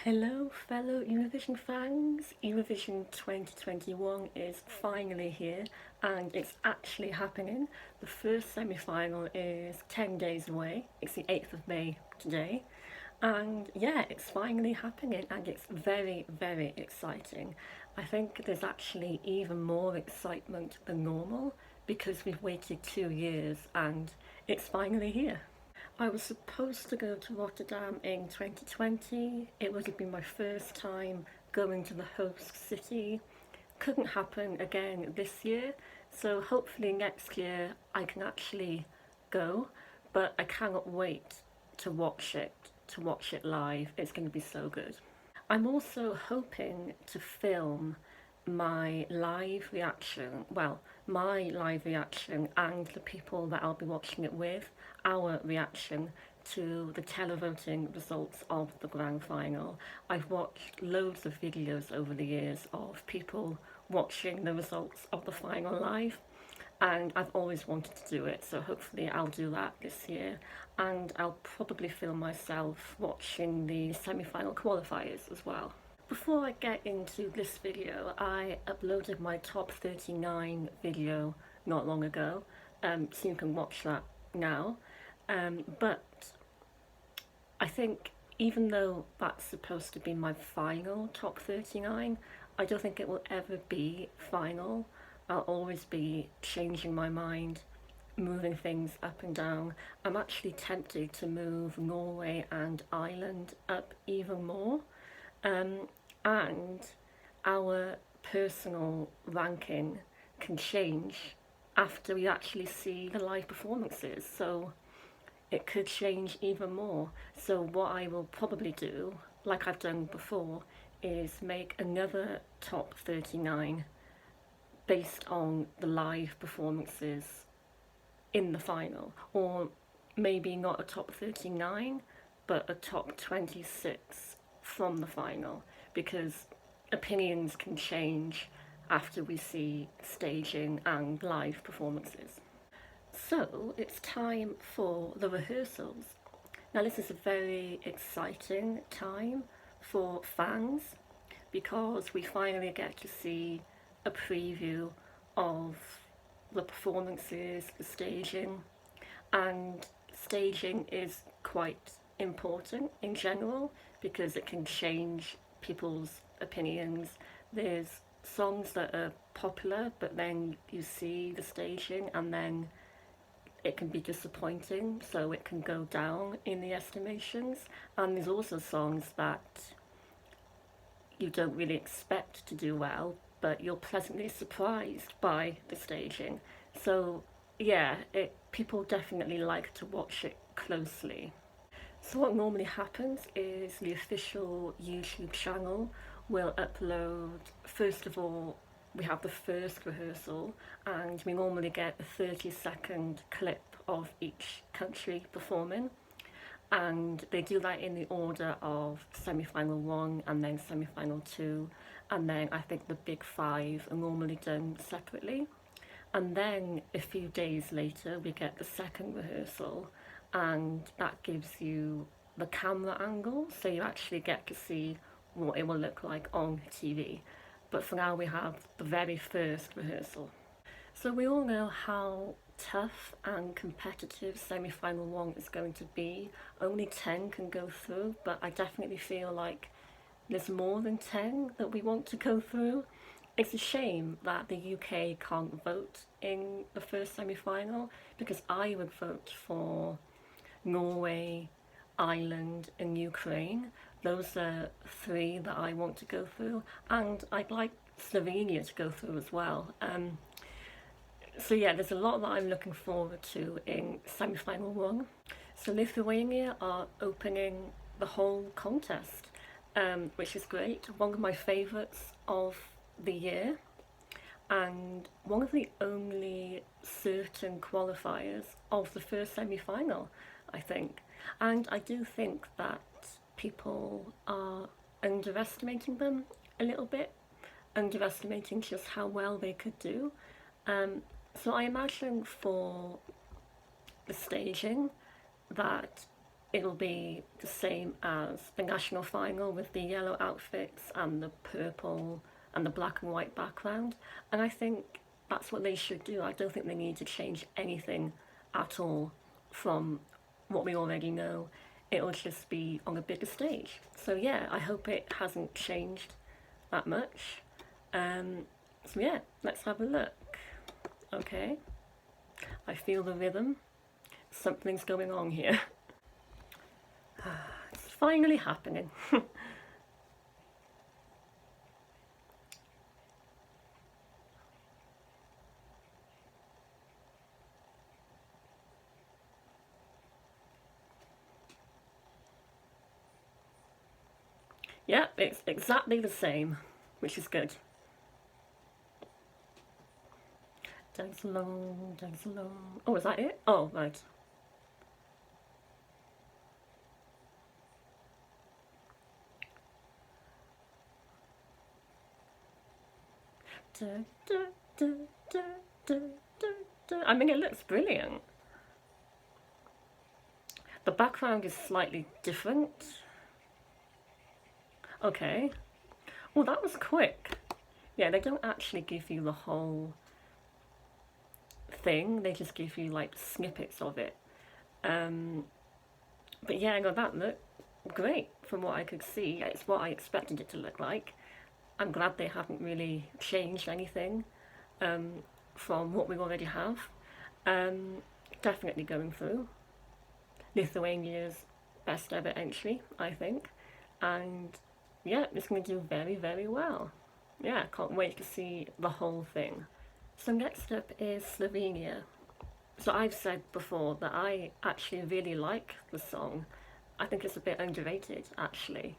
Hello fellow Eurovision fans, Eurovision 2021 is finally here and it's actually happening. The first semi-final is 10 days away, it's the 8th of May today, and yeah, it's finally happening and it's very, very exciting. I think there's actually even more excitement than normal because we've waited 2 years and it's finally here. I was supposed to go to Rotterdam in 2020. It would have been my first time going to the host city. Couldn't happen again this year, so hopefully next year I can actually go, but I cannot wait to watch it live. It's going to be so good. I'm also hoping to film my live reaction and the people that I'll be watching it with, our reaction to the televoting results of the grand final. I've watched loads of videos over the years of people watching the results of the final live, and I've always wanted to do it, so hopefully I'll do that this year, and I'll probably film myself watching the semi-final qualifiers as well. Before I get into this video, I uploaded my top 39 video not long ago, so you can watch that now. But I think even though that's supposed to be my final top 39, I don't think it will ever be final. I'll always be changing my mind, moving things up and down. I'm actually tempted to move Norway and Ireland up even more. And our personal ranking can change after we actually see the live performances, so it could change even more. So what I will probably do, like I've done before, is make another top 39 based on the live performances in the final, or maybe not a top 39 but a top 26 from the final, because opinions can change after we see staging and live performances. So it's time for the rehearsals. Now this is a very exciting time for fans because we finally get to see a preview of the performances, the staging, and staging is quite important in general because it can change people's opinions. There's songs that are popular, but then you see the staging and then it can be disappointing, so it can go down in the estimations. And there's also songs that you don't really expect to do well, but you're pleasantly surprised by the staging. So yeah, people definitely like to watch it closely. So what normally happens is the official YouTube channel will upload, first of all, we have the first rehearsal and we normally get a 30-second clip of each country performing, and they do that in the order of semi-final 1 and then semi-final 2, and then I think the big 5 are normally done separately. And then a few days later we get the second rehearsal, and that gives you the camera angle, so you actually get to see what it will look like on TV. But for now we have the very first rehearsal. So we all know how tough and competitive semi-final 1 is going to be. Only 10 can go through, but I definitely feel like there's more than 10 that we want to go through. It's a shame that the UK can't vote in the first semi-final, because I would vote for Norway, Ireland and Ukraine. Those are 3 that I want to go through, and I'd like Slovenia to go through as well. So yeah, there's a lot that I'm looking forward to in semi-final 1. So Lithuania are opening the whole contest, which is great. One of my favourites of the year, and one of the only certain qualifiers of the first semi-final, I think. And I do think that people are underestimating them a little bit, underestimating just how well they could do. So I imagine for the staging that it'll be the same as the national final with the yellow outfits and the purple and the black and white background. And I think that's what they should do. I don't think they need to change anything at all from what we already know. It'll just be on a bigger stage. So yeah, I hope it hasn't changed that much. So yeah, let's have a look. Okay, I feel the rhythm. Something's going on here. It's finally happening. Yeah, it's exactly the same, which is good. Dance along, dance along. Oh, is that it? Oh, right. Da, da, da, da, da, da, da. I mean, it looks brilliant. The background is slightly different. Okay. Well, that was quick. Yeah, they don't actually give you the whole thing. They just give you like snippets of it. But yeah, no, that looked great from what I could see. It's what I expected it to look like. I'm glad they haven't really changed anything from what we already have. Um, Definitely going through. Lithuania's best ever entry, I think. And yeah, it's going to do very, very well. Yeah, can't wait to see the whole thing. So next up is Slovenia. So I've said before that I actually really like the song. I think it's a bit underrated, actually.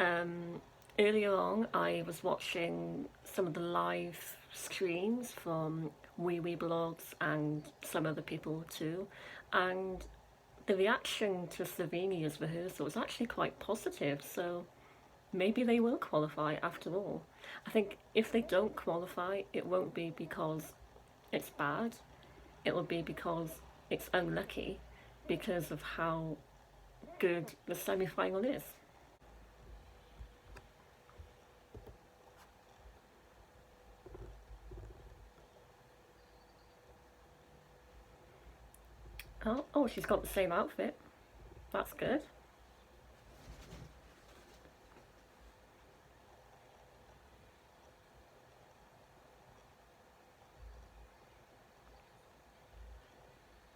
Um, Earlier on, I was watching some of the live streams from Wee blogs and some other people too, and the reaction to Slovenia's rehearsal was actually quite positive. So maybe they will qualify after all. I think if they don't qualify, it won't be because it's bad. It will be because it's unlucky because of how good the semi-final is. Oh, she's got the same outfit. That's good.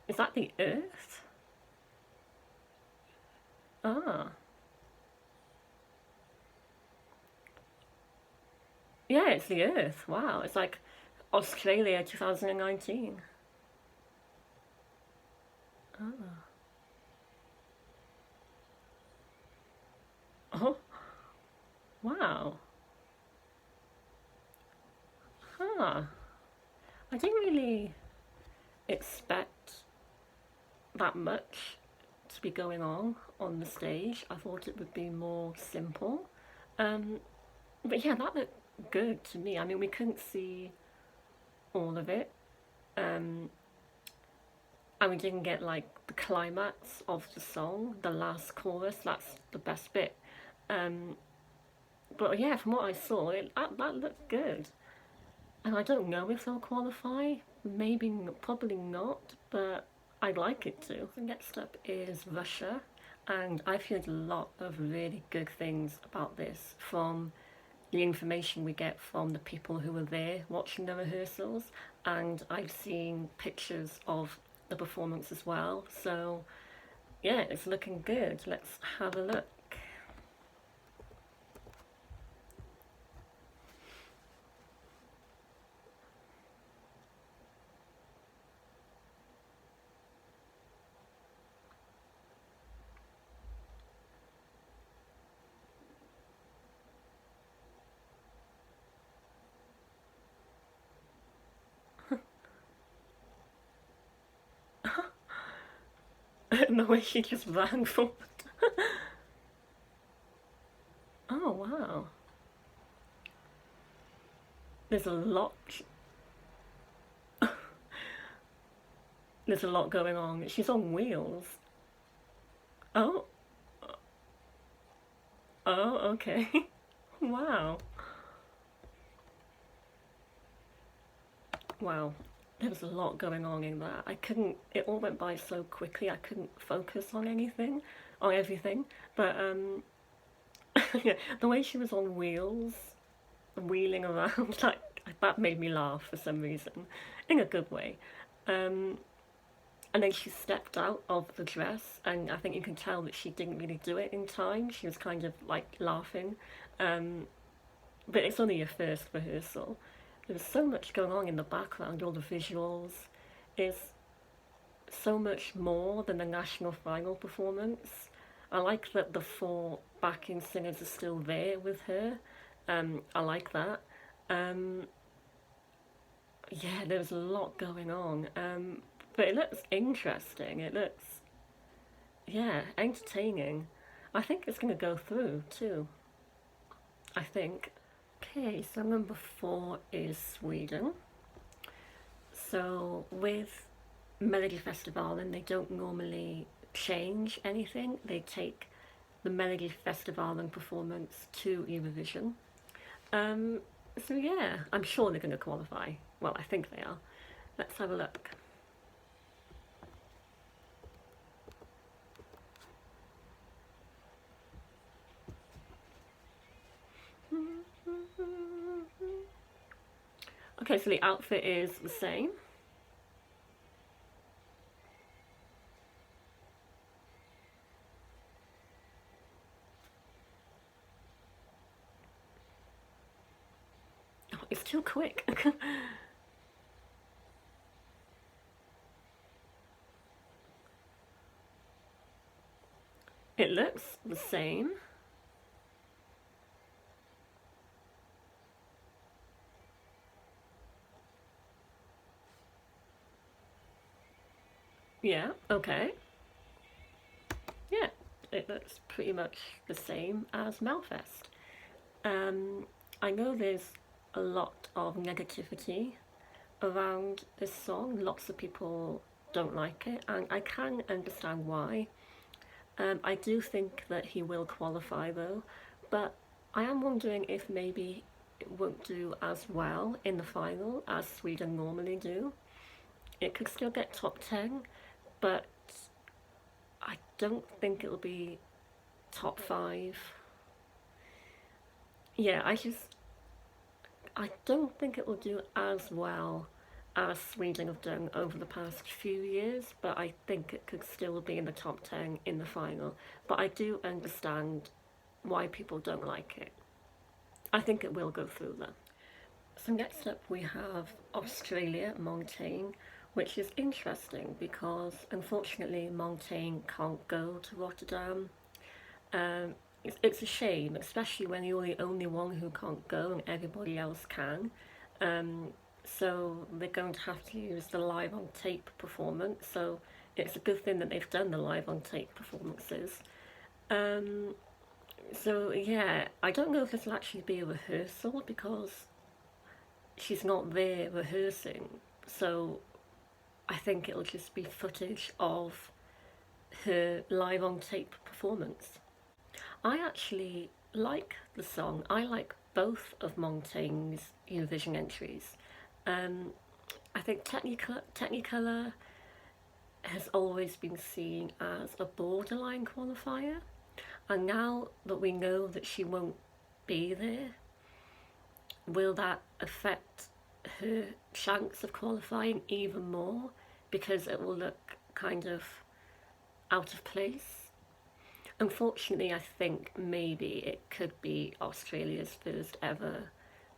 Is that the Earth? Ah. Yeah, it's the Earth. Wow. It's like Australia 2019. Ah. Oh, wow. Huh. I didn't really expect that much to be going on the stage. I thought it would be more simple. Um, but yeah, that looked good to me. I mean, we couldn't see all of it. Um, and we didn't get like the climax of the song, the last chorus. That's the best bit. Um, but yeah, from what I saw, that looked good. And I don't know if they'll qualify. Maybe, probably not. But I'd like it to. The next up is Russia, and I've heard a lot of really good things about this from the information we get from the people who were there watching the rehearsals, and I've seen pictures of the performance as well. So yeah, it's looking good. Let's have a look. The way she just ran forward. Oh wow. There's a lot there's a lot going on. She's on wheels. Oh, oh, okay. Wow. Wow. There was a lot going on in that. I couldn't, it all went by so quickly, I couldn't focus on anything, on everything. But yeah, the way she was on wheels, wheeling around, like, that made me laugh for some reason, in a good way. Um, and then she stepped out of the dress, and I think you can tell that she didn't really do it in time. She was kind of like laughing. Um, but it's only your first rehearsal. There was so much going on in the background, all the visuals. It's so much more than the national final performance. I like that the four backing singers are still there with her. I like that. Um, yeah, there's a lot going on. But it looks interesting. It looks, yeah, entertaining. I think it's going to go through too. I think. Okay, so number 4 is Sweden. So with Melody Festival, and they don't normally change anything. They take the Melody Festival and performance to Eurovision. Um, so yeah, I'm sure they're going to qualify. Well, I think they are. Let's have a look. Okay, so the outfit is the same. Oh, it's too quick. It looks the same. Yeah, okay. Yeah, it looks pretty much the same as Melfest. Um, I know there's a lot of negativity around this song. Lots of people don't like it, and I can understand why. I do think that he will qualify though, but I am wondering if maybe it won't do as well in the final as Sweden normally do. It could still get top 10, but I don't think it'll be top 5. Yeah, I don't think it will do as well as Sweden have done over the past few years, but I think it could still be in the top 10 in the final. But I do understand why people don't like it. I think it will go through though. So next up we have Australia, Montaigne, which is interesting because unfortunately Montaigne can't go to Rotterdam. It's a shame, especially when you're the only one who can't go and everybody else can. Um, so they're going to have to use the live on tape performance. So it's a good thing that they've done the live on tape performances. Um, so yeah, I don't know if this will actually be a rehearsal because she's not there rehearsing. So I think it'll just be footage of her live on tape performance. I actually like the song. I like both of Montaigne's Eurovision entries. Um, I think Technicolor has always been seen as a borderline qualifier, and now that we know that she won't be there, will that affect her chance of qualifying even more because it will look kind of out of place? Unfortunately, I think maybe it could be Australia's first ever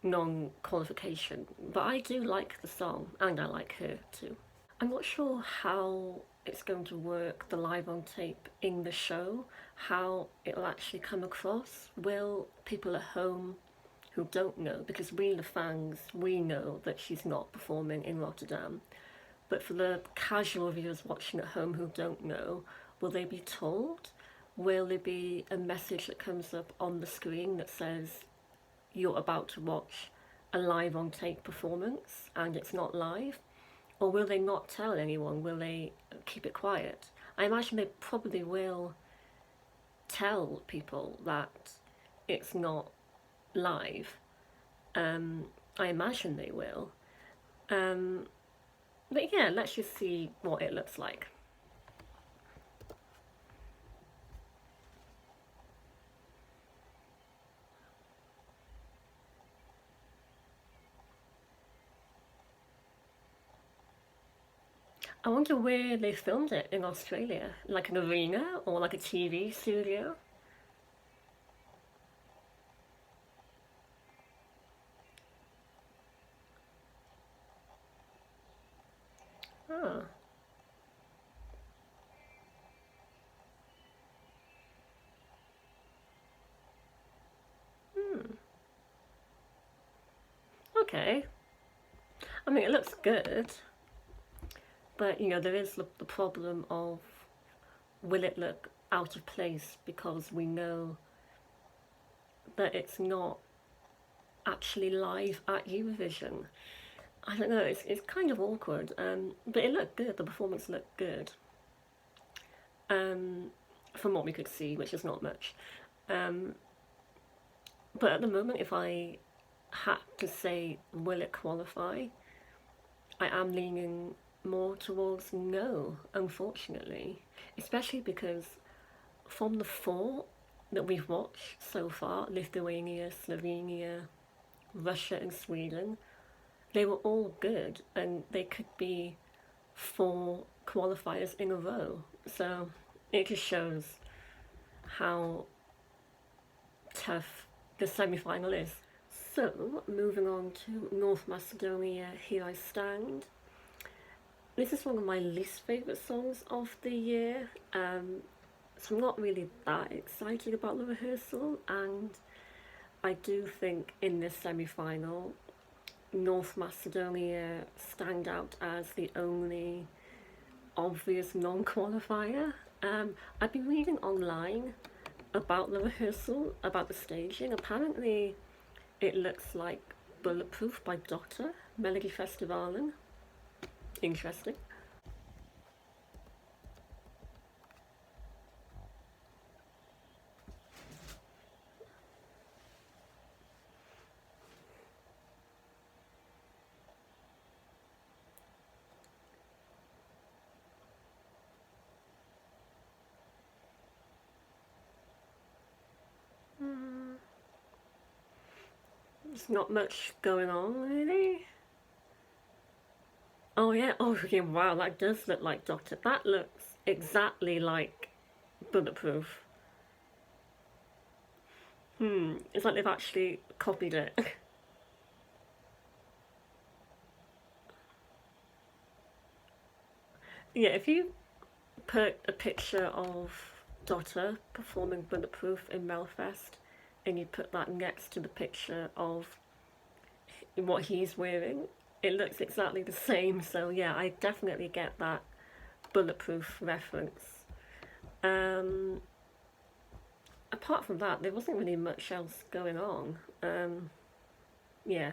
non-qualification, but I do like the song and I like her too. I'm not sure how it's going to work, the live on tape in the show, how it'll actually come across. Will people at home who don't know, because we the fans, we know that she's not performing in Rotterdam, but for the casual viewers watching at home who don't know, will they be told? Will there be a message that comes up on the screen that says you're about to watch a live on tape performance and it's not live? Or will they not tell anyone? Will they keep it quiet? I imagine they probably will tell people that it's not live. I imagine they will. Um, but yeah, let's just see what it looks like. I wonder where they filmed it in Australia, like an arena or like a TV studio. Oh, okay. I mean, it looks good, but there is the problem of, will it look out of place because we know that it's not actually live at Eurovision. I don't know, it's kind of awkward, but it looked good, the performance looked good, um, from what we could see, which is not much. Um, but at the moment, if I had to say, will it qualify, I am leaning more towards no, unfortunately. Especially because from the four that we've watched so far, Lithuania, Slovenia, Russia, and Sweden, they were all good and they could be four qualifiers in a row. So it just shows how tough the semi final is. So, moving on to North Macedonia, Here I Stand. This is one of my least favourite songs of the year, so I'm not really that excited about the rehearsal, and I do think in this semi final, North Macedonia stand out as the only obvious non qualifier. I've been reading online about the rehearsal, about the staging. Apparently, it looks like Bulletproof by Doctor, Melody Festivalen. Interesting. There's not much going on, really. Oh, yeah. Oh, yeah. Wow, that does look like Doctor. That looks exactly like Bulletproof. It's like they've actually copied it. Yeah, if you put a picture of Dotter performing Bulletproof in Melfest and you put that next to the picture of what he's wearing, it looks exactly the same. So, yeah, I definitely get that Bulletproof reference. Um, Apart from that, there wasn't really much else going on. Yeah,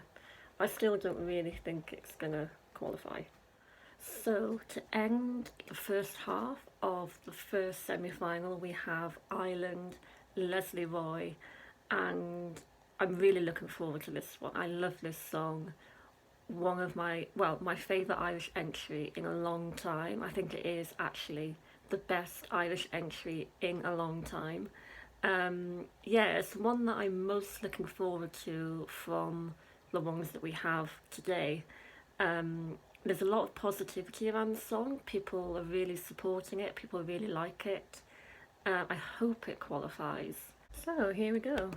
I still don't really think it's gonna qualify. So, to end the first half of the first semi final, we have Ireland, Leslie Roy, and I'm really looking forward to this one. I love this song. One of my favourite Irish entry in a long time. I think it is actually the best Irish entry in a long time. Yeah, it's one that I'm most looking forward to from the ones that we have today. There's a lot of positivity around the song. People are really supporting it. People really like it. I hope it qualifies. So here we go.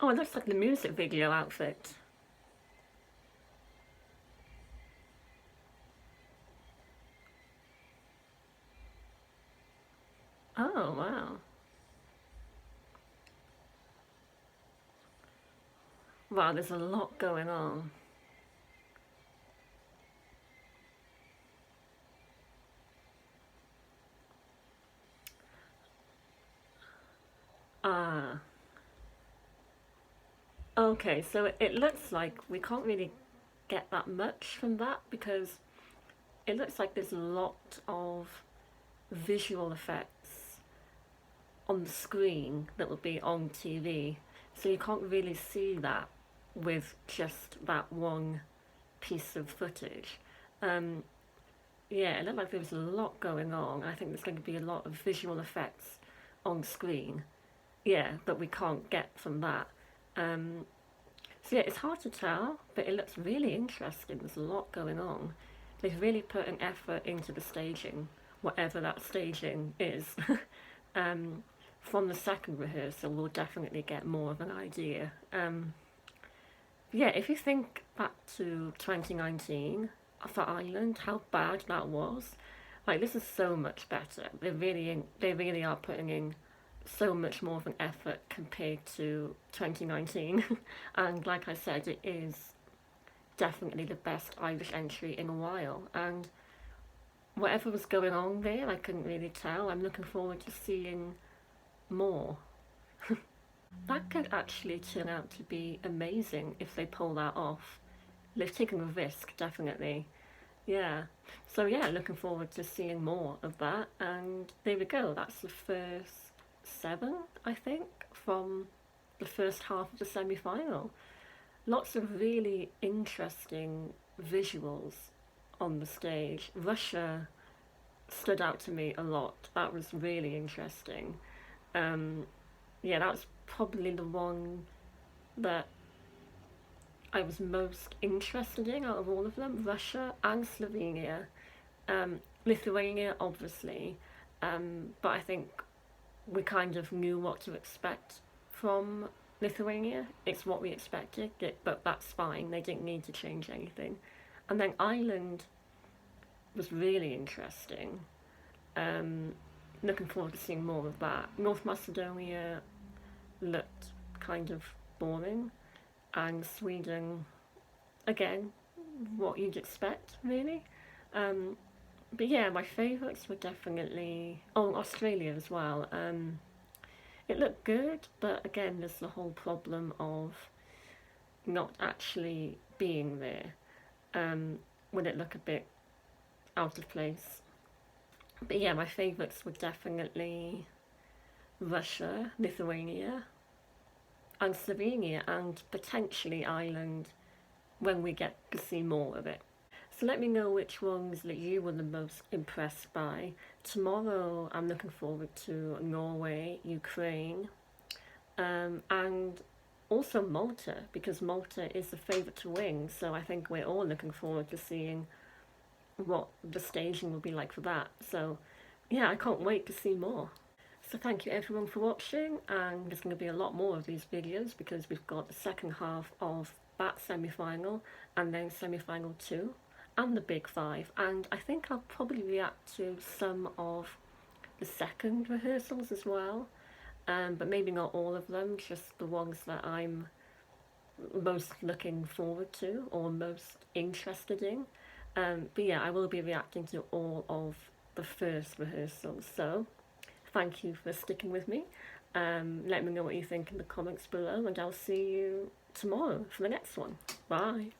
Oh, it looks like the music video outfit. Oh, wow. Wow, there's a lot going on. Okay, so it looks like we can't really get that much from that because it looks like there's a lot of visual effects on the screen that will be on TV. So you can't really see that with just that one piece of footage. Um, yeah, it looked like there was a lot going on. I think there's going to be a lot of visual effects on screen. Yeah, that we can't get from that. Um, so yeah, it's hard to tell, but it looks really interesting. There's a lot going on. They've really put an effort into the staging, whatever that staging is. um, from the second rehearsal, we'll definitely get more of an idea. Yeah, if you think back to 2019 for Ireland, how bad that was, like this is so much better. They really are putting in so much more of an effort compared to 2019. And like I said, it is definitely the best Irish entry in a while. And whatever was going on there, I couldn't really tell. I'm looking forward to seeing more. That could actually turn out to be amazing if they pull that off. They've taken a risk, definitely. Yeah. So yeah, looking forward to seeing more of that. And there we go. That's the first 7, I think, from the first half of the semi-final. Lots of really interesting visuals on the stage. Russia stood out to me a lot. That was really interesting. Um, yeah, that was probably the one that I was most interested in out of all of them. Russia and Slovenia. Lithuania, obviously, but I think we kind of knew what to expect from Lithuania. It's what we expected, but that's fine. They didn't need to change anything. And then Ireland was really interesting. Um, Looking forward to seeing more of that. North Macedonia looked kind of boring, and Sweden, again, what you'd expect, really. Um, but yeah, my favourites were definitely Australia as well. It looked good, but again, there's the whole problem of not actually being there. Would it look a bit out of place? But yeah, my favourites were definitely Russia, Lithuania, and Slovenia, and potentially Ireland when we get to see more of it. So let me know which ones that you were the most impressed by. Tomorrow I'm looking forward to Norway, Ukraine, and also Malta, because Malta is the favourite to win. So I think we're all looking forward to seeing what the staging will be like for that. So yeah, I can't wait to see more. So thank you everyone for watching, and there's going to be a lot more of these videos because we've got the second half of that semi-final and then semi-final 2 and the big 5, and I think I'll probably react to some of the second rehearsals as well, but maybe not all of them, just the ones that I'm most looking forward to or most interested in. But yeah, I will be reacting to all of the first rehearsals, so thank you for sticking with me. Let me know what you think in the comments below, and I'll see you tomorrow for the next one. Bye.